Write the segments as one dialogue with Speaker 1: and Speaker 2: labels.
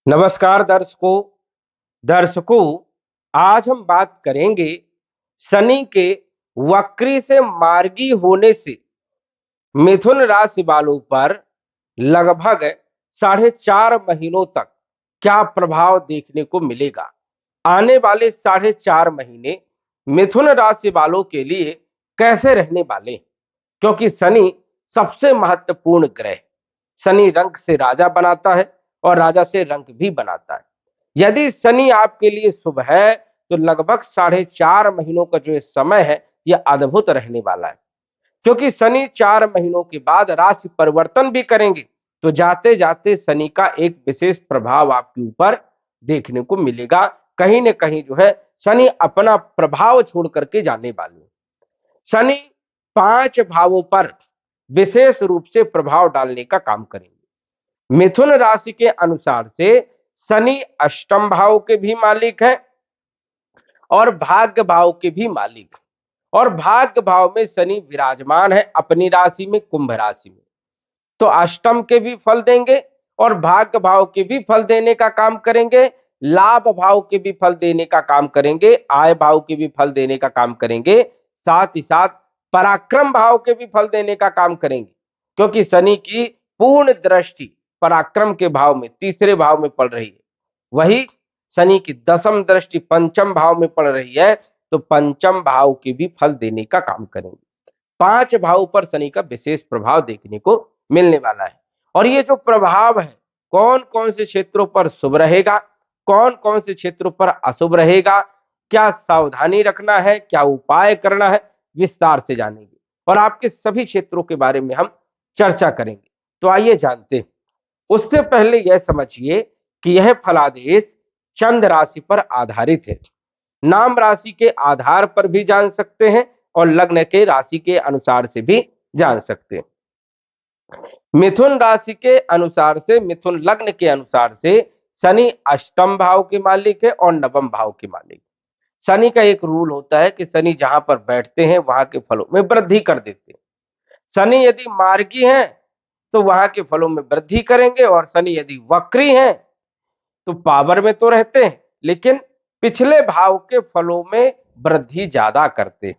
Speaker 1: नमस्कार दर्शकों, आज हम बात करेंगे शनि के वक्री से मार्गी होने से मिथुन राशि वालों पर लगभग 4.5 महीनों तक क्या प्रभाव देखने को मिलेगा। आने वाले 4.5 महीने मिथुन राशि वालों के लिए कैसे रहने वाले हैं? क्योंकि शनि सबसे महत्वपूर्ण ग्रह, शनि रंग से राजा बनाता है और राजा से रंग भी बनाता है। यदि शनि आपके लिए शुभ है तो लगभग 4.5 महीनों का जो ये समय है यह अद्भुत रहने वाला है, क्योंकि शनि 4 महीनों के बाद राशि परिवर्तन भी करेंगे। तो जाते जाते शनि का एक विशेष प्रभाव आपके ऊपर देखने को मिलेगा। कहीं ना कहीं जो है शनि अपना प्रभाव छोड़ करके जाने वाले हैं। शनि 5 भावों पर विशेष रूप से प्रभाव डालने का काम करेंगे। मिथुन राशि के अनुसार से शनि अष्टम भाव के भी मालिक है और भाग्य भाव के भी मालिक, और भाग्य भाव में शनि विराजमान है अपनी राशि में, कुंभ राशि में। तो अष्टम के भी फल देंगे और भाग्य भाव के भी फल देने का काम करेंगे, लाभ भाव के भी फल देने का काम करेंगे, आय भाव के भी फल देने का काम करेंगे, साथ ही साथ पराक्रम भाव के भी फल देने का काम करेंगे। क्योंकि शनि की पूर्ण दृष्टि पराक्रम के भाव में, तीसरे भाव में पड़ रही है। वही शनि की दसम दृष्टि पंचम भाव में पड़ रही है, तो पंचम भाव के भी फल देने का काम करेंगे। 5 भाव पर शनि का विशेष प्रभाव देखने को मिलने वाला है। और ये जो प्रभाव है, कौन कौन से क्षेत्रों पर शुभ रहेगा, कौन कौन से क्षेत्रों पर अशुभ रहेगा, क्या सावधानी रखना है, क्या उपाय करना है, विस्तार से जानेंगे और आपके सभी क्षेत्रों के बारे में हम चर्चा करेंगे। तो आइए जानते हैं। उससे पहले यह समझिए कि यह फलादेश चंद्र राशि पर आधारित है। नाम राशि के आधार पर भी जान सकते हैं और लग्न के राशि के अनुसार से भी जान सकते हैं। मिथुन राशि के अनुसार से, मिथुन लग्न के अनुसार से शनि अष्टम भाव के मालिक है और नवम भाव के मालिक। शनि का एक रूल होता है कि शनि जहां पर बैठते हैं वहां के फलों में वृद्धि कर देते हैं। शनि यदि मार्गी हैं तो वहां के फलों में वृद्धि करेंगे, और शनि यदि वक्री हैं तो पावर में तो रहते हैं लेकिन पिछले भाव के फलों में वृद्धि ज्यादा करते हैं।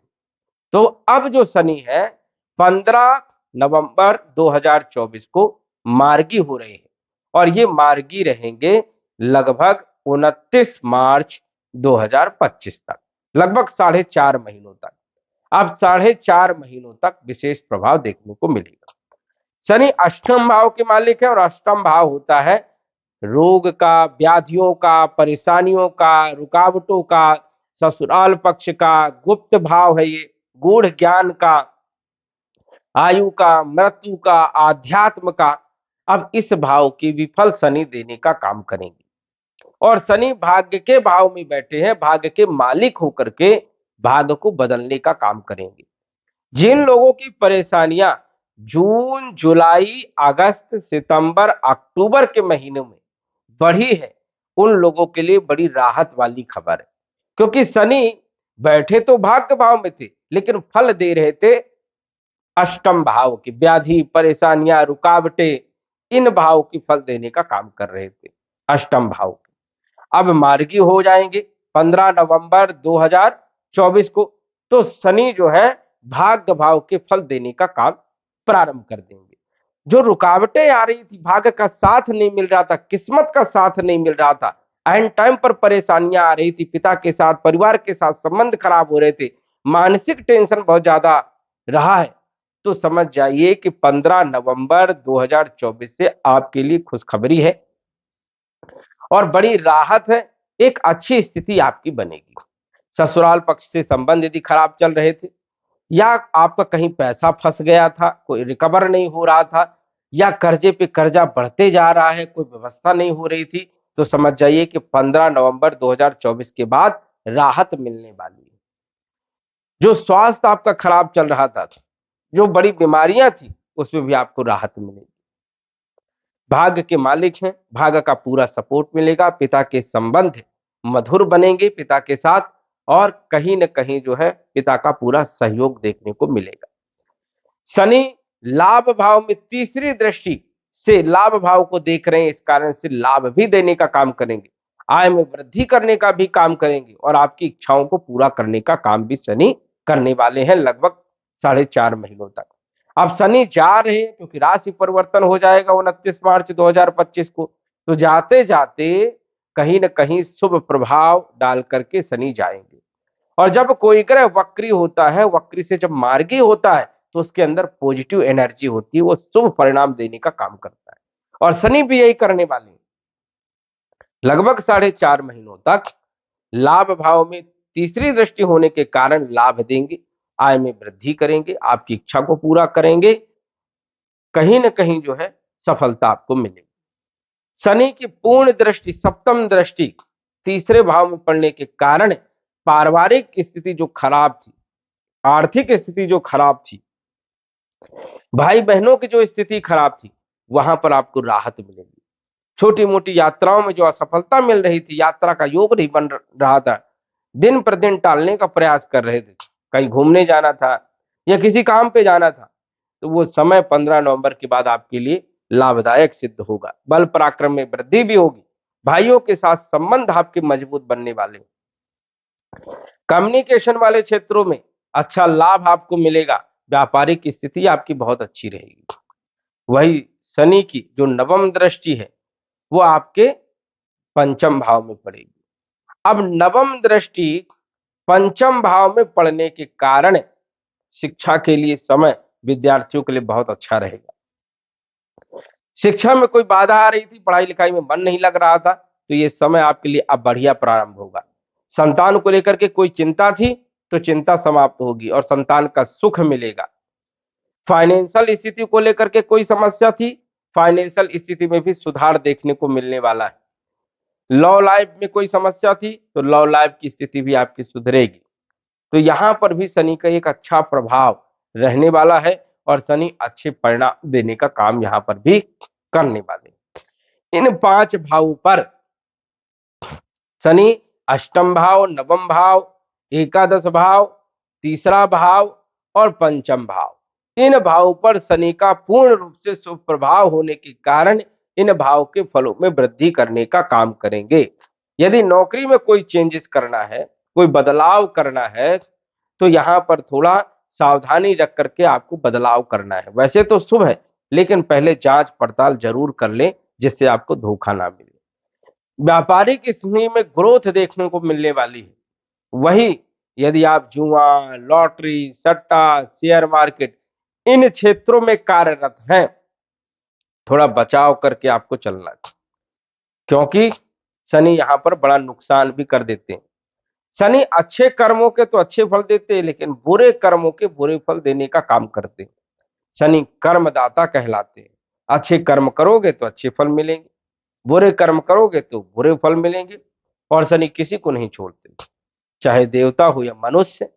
Speaker 1: तो अब जो शनि है 15 नवंबर 2024 को मार्गी हो रहे हैं और ये मार्गी रहेंगे लगभग 29 मार्च 2025 तक, लगभग 4.5 महीनों तक। अब 4.5 महीनों तक विशेष प्रभाव देखने को मिलेगा। शनि अष्टम भाव के मालिक है और अष्टम भाव होता है रोग का, व्याधियों का, परेशानियों का, रुकावटों का, ससुराल पक्ष का, गुप्त भाव है ये, गूढ़ ज्ञान का, आयु का, मृत्यु का, आध्यात्म का। अब इस भाव की विफल शनि देने का काम करेंगे। और शनि भाग्य के भाव में बैठे हैं, भाग्य के मालिक होकर के भाग्य को बदलने का काम करेंगे। जिन लोगों की परेशानियां जून, जुलाई, अगस्त, सितंबर, अक्टूबर के महीनों में बढ़ी है, उन लोगों के लिए बड़ी राहत वाली खबर है। क्योंकि शनि बैठे तो भाग्य भाव में थे लेकिन फल दे रहे थे अष्टम भाव की, व्याधि, परेशानियां, रुकावटें, इन भाव की फल देने का काम कर रहे थे अष्टम भाव के। अब मार्गी हो जाएंगे 15 नवंबर 2024 को, तो शनि जो है भाग्य भाव के फल देने का काम प्रारंभ कर देंगे। जो रुकावटें आ रही थी, भाग्य का साथ नहीं मिल रहा था, किस्मत का साथ नहीं मिल रहा था, एंड टाइम पर परेशानियां आ रही थी, पिता के साथ, परिवार के साथ संबंध खराब हो रहे थे, मानसिक टेंशन बहुत ज्यादा रहा है, तो समझ जाइए कि 15 नवंबर 2024 से आपके लिए खुशखबरी है और बड़ी राहत है। एक अच्छी स्थिति आपकी बनेगी। ससुराल पक्ष से संबंध यदि खराब चल रहे थे, या आपका कहीं पैसा फंस गया था, कोई रिकवर नहीं हो रहा था, या कर्जे पे कर्जा बढ़ते जा रहा है, कोई व्यवस्था नहीं हो रही थी, तो समझ जाइए कि 15 नवंबर 2024 के बाद राहत मिलने वाली है। जो स्वास्थ्य आपका खराब चल रहा था, जो बड़ी बीमारियां थी, उसमें भी आपको राहत मिलेगी। भाग्य के मालिक हैं, भाग्य का पूरा सपोर्ट मिलेगा, पिता के संबंध मधुर बनेंगे पिता के साथ, और कहीं न कहीं जो है पिता का पूरा सहयोग देखने को मिलेगा। शनि लाभ भाव में तीसरी दृष्टि से लाभ भाव को देख रहे हैं, इस कारण से लाभ भी देने का काम करेंगे, आय में वृद्धि करने का भी काम करेंगे और आपकी इच्छाओं को पूरा करने का काम भी शनि करने वाले हैं लगभग 4.5 महीनों तक। अब शनि जा रहे हैं क्योंकि राशि परिवर्तन हो जाएगा 29 मार्च 2025 को, तो जाते जाते कहीं ना कहीं शुभ प्रभाव डाल करके शनि जाएंगे। और जब कोई ग्रह वक्री होता है, वक्री से जब मार्गी होता है, तो उसके अंदर पॉजिटिव एनर्जी होती है, वो शुभ परिणाम देने का काम करता है और शनि भी यही करने वाले हैं। लगभग 4.5 महीनों तक लाभ भाव में तीसरी दृष्टि होने के कारण लाभ देंगे, आय में वृद्धि करेंगे, आपकी इच्छा को पूरा करेंगे, कहीं ना कहीं जो है सफलता आपको मिलेगी। शनि की पूर्ण दृष्टि, सप्तम दृष्टि तीसरे भाव में पड़ने के कारण पारिवारिक स्थिति जो खराब थी, आर्थिक स्थिति जो खराब थी, भाई बहनों की जो स्थिति खराब थी, वहां पर आपको राहत मिलेगी। छोटी मोटी यात्राओं में जो असफलता मिल रही थी, यात्रा का योग नहीं बन रहा था, दिन पर दिन टालने का प्रयास कर रहे थे, कहीं घूमने जाना था या किसी काम पे जाना था, तो वो समय 15 नवंबर के बाद आपके लिए लाभदायक सिद्ध होगा। बल पराक्रम में वृद्धि भी होगी, भाइयों के साथ संबंध आपके मजबूत बनने वाले। कम्युनिकेशन वाले क्षेत्रों में अच्छा लाभ आपको मिलेगा, व्यापारिक स्थिति आपकी बहुत अच्छी रहेगी। वही शनि की जो नवम दृष्टि है वो आपके पंचम भाव में पड़ेगी। अब नवम दृष्टि पंचम भाव में पड़ने के कारण शिक्षा के लिए समय विद्यार्थियों के लिए बहुत अच्छा रहेगा। शिक्षा में कोई बाधा आ रही थी, पढ़ाई लिखाई में मन नहीं लग रहा था, तो ये समय आपके लिए अब बढ़िया प्रारंभ होगा। संतान को लेकर के कोई चिंता थी तो चिंता समाप्त होगी और संतान का सुख मिलेगा। फाइनेंशियल स्थिति को लेकर के कोई समस्या थी, फाइनेंशियल स्थिति में भी सुधार देखने को मिलने वाला है। लव लाइफ में कोई समस्या थी तो लव लाइफ की स्थिति भी आपकी सुधरेगी। तो यहां पर भी शनि का एक अच्छा प्रभाव रहने वाला है और शनि अच्छे परिणाम देने का काम यहां पर भी करने वाले। इन 5 भावों पर शनि अष्टम भाव, नवम भाव, एकादश भाव, तीसरा भाव और पंचम भाव, इन भावों पर शनि का पूर्ण रूप से शुभ प्रभाव होने के कारण इन भाव के फलों में वृद्धि करने का काम करेंगे। यदि नौकरी में कोई चेंजेस करना है, कोई बदलाव करना है, तो यहां पर थोड़ा सावधानी रख करके आपको बदलाव करना है। वैसे तो शुभ है, लेकिन पहले जांच पड़ताल जरूर कर लें जिससे आपको धोखा ना मिले। व्यापारिक स्थिति में ग्रोथ देखने को मिलने वाली है। वही यदि आप जुआ, लॉटरी, सट्टा, शेयर मार्केट इन क्षेत्रों में कार्यरत हैं, थोड़ा बचाव करके आपको चलना है, क्योंकि शनि यहां पर बड़ा नुकसान भी कर देते हैं। शनि अच्छे कर्मों के तो अच्छे फल देते हैं, लेकिन बुरे कर्मों के बुरे फल देने का काम करते हैं। शनि कर्मदाता कहलाते हैं। अच्छे कर्म करोगे तो अच्छे फल मिलेंगे, बुरे कर्म करोगे तो बुरे फल मिलेंगे। और शनि किसी को नहीं छोड़ते, चाहे देवता हो या मनुष्य,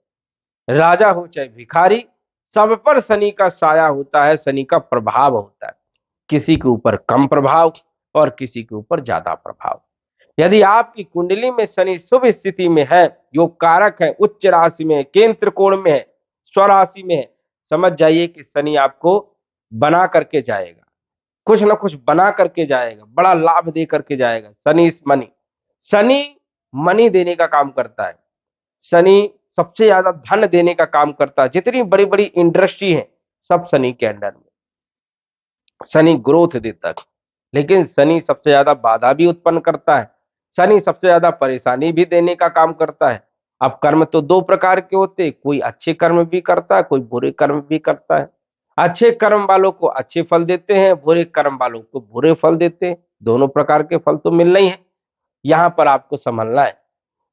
Speaker 1: राजा हो चाहे भिखारी, सब पर शनि का साया होता है, शनि का प्रभाव होता है। किसी के ऊपर कम प्रभाव और किसी के ऊपर ज्यादा प्रभाव। यदि आपकी कुंडली में शनि शुभ स्थिति में है, योग कारक है, उच्च राशि में है, केंद्र कोण में है, स्वराशि में है, समझ जाइए कि शनि आपको बना करके जाएगा, कुछ ना कुछ बना करके जाएगा, बड़ा लाभ दे करके जाएगा। शनि इस मनी, शनि मनी देने का काम करता है। शनि सबसे ज्यादा धन देने का काम करता है। जितनी बड़ी बड़ी इंडस्ट्री है सब शनि के अंडर में। शनि ग्रोथ देता है, लेकिन शनि सबसे ज्यादा बाधा भी उत्पन्न करता है। शनि सबसे ज्यादा परेशानी भी देने का काम करता है। अब कर्म तो 2 प्रकार के होते हैं, कोई अच्छे कर्म भी करता है, कोई बुरे कर्म भी करता है। अच्छे कर्म वालों को अच्छे फल देते हैं, बुरे कर्म वालों को बुरे फल देते हैं। दोनों प्रकार के फल तो मिलना ही है, यहां पर आपको समझना है।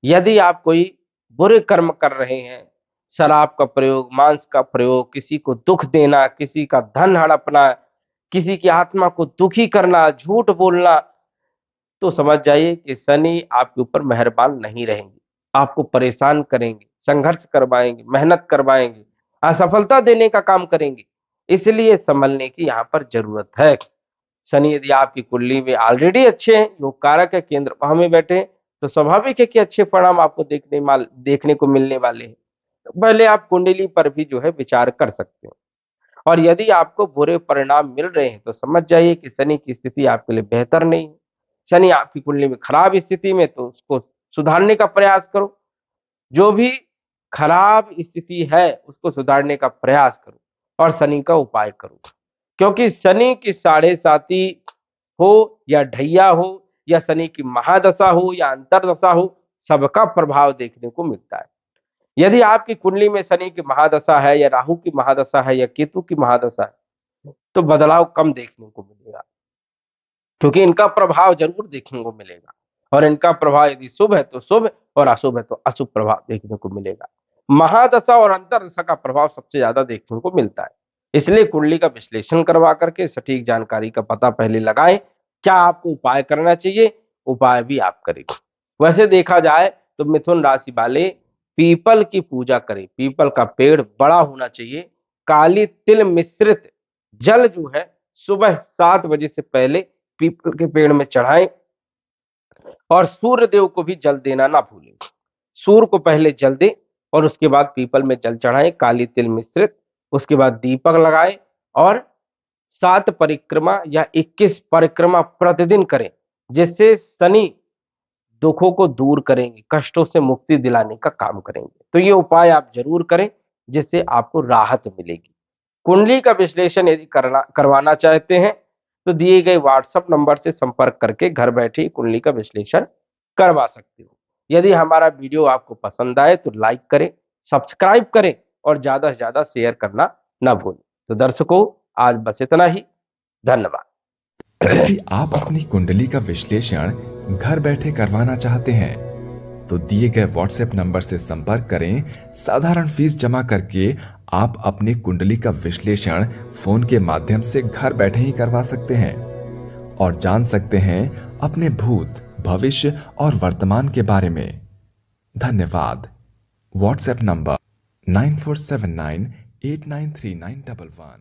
Speaker 1: यदि आप कोई बुरे कर्म कर रहे हैं, शराब का प्रयोग, मांस का प्रयोग, किसी को दुख देना, किसी का धन हड़पना, किसी की आत्मा को दुखी करना, झूठ बोलना, तो समझ जाइए कि शनि आपके ऊपर मेहरबान नहीं रहेंगे, आपको परेशान करेंगे, संघर्ष करवाएंगे, मेहनत करवाएंगे, असफलता देने का काम करेंगे। इसलिए संभलने की यहाँ पर जरूरत है। शनि यदि आपकी कुंडली में ऑलरेडी अच्छे हैं, योग कारक है, केंद्र भाव में बैठे हैं, तो स्वाभाविक है कि अच्छे परिणाम आपको देखने को मिलने वाले हैं। तो पहले आप कुंडली पर भी जो है विचार कर सकते हैं। और यदि आपको बुरे परिणाम मिल रहे हैं तो समझ जाइए कि शनि की स्थिति आपके लिए बेहतर नहीं है। शनि आपकी कुंडली में खराब स्थिति में, तो उसको सुधारने का प्रयास करो। जो भी खराब स्थिति है उसको सुधारने का प्रयास करो और शनि का उपाय करो, क्योंकि शनि की साढ़े साती हो या ढैया हो या शनि की महादशा हो या अंतरदशा हो, सबका प्रभाव देखने को मिलता है। यदि आपकी कुंडली में शनि की महादशा है या राहु की महादशा है या केतु की महादशा है तो बदलाव कम देखने को मिलेगा, क्योंकि इनका प्रभाव जरूर देखने को मिलेगा और इनका प्रभाव यदि शुभ है तो शुभ और अशुभ है तो अशुभ प्रभाव देखने को मिलेगा। महादशा और अंतरदशा का प्रभाव सबसे ज्यादा देखने को मिलता है। इसलिए कुंडली का विश्लेषण करवा करके सटीक जानकारी का पता पहले लगाएं। क्या आपको उपाय करना चाहिए, उपाय भी आप करेंगे। वैसे देखा जाए तो मिथुन राशि वाले पीपल की पूजा करें। पीपल का पेड़ बड़ा होना चाहिए। काली तिल मिश्रित जल जो है सुबह 7 बजे से पहले पीपल के पेड़ में चढ़ाएं और सूर्य देव को भी जल देना ना भूलें। सूर्य को पहले जल दें और उसके बाद पीपल में जल चढ़ाएं काली तिल मिश्रित। उसके बाद दीपक लगाएं और 7 परिक्रमा या 21 परिक्रमा प्रतिदिन करें, जिससे शनि दुखों को दूर करेंगे, कष्टों से मुक्ति दिलाने का काम करेंगे। तो ये उपाय आप जरूर करें, जिससे आपको राहत मिलेगी। कुंडली का विश्लेषण यदि करवाना चाहते हैं तो दिए गए व्हाट्सएप नंबर से संपर्क करके घर बैठे कुंडली का विश्लेषण करवा सकते हो। यदि हमारा वीडियो आपको पसंद आए तो लाइक करें, सब्सक्राइब करें और ज्यादा से ज्यादा शेयर करना ना भूलें। तो दर्शकों, आज बस इतना ही। धन्यवाद।
Speaker 2: यदि आप अपनी कुंडली का विश्लेषण घर बैठे करवाना चाहते हैं तो दिए गए व्हाट्सएप नंबर से संपर्क करें। साधारण फीस जमा करके आप अपनी कुंडली का विश्लेषण फोन के माध्यम से घर बैठे ही करवा सकते हैं और जान सकते हैं अपने भूत, भविष्य और वर्तमान के बारे में। धन्यवाद। WhatsApp number 9479893911।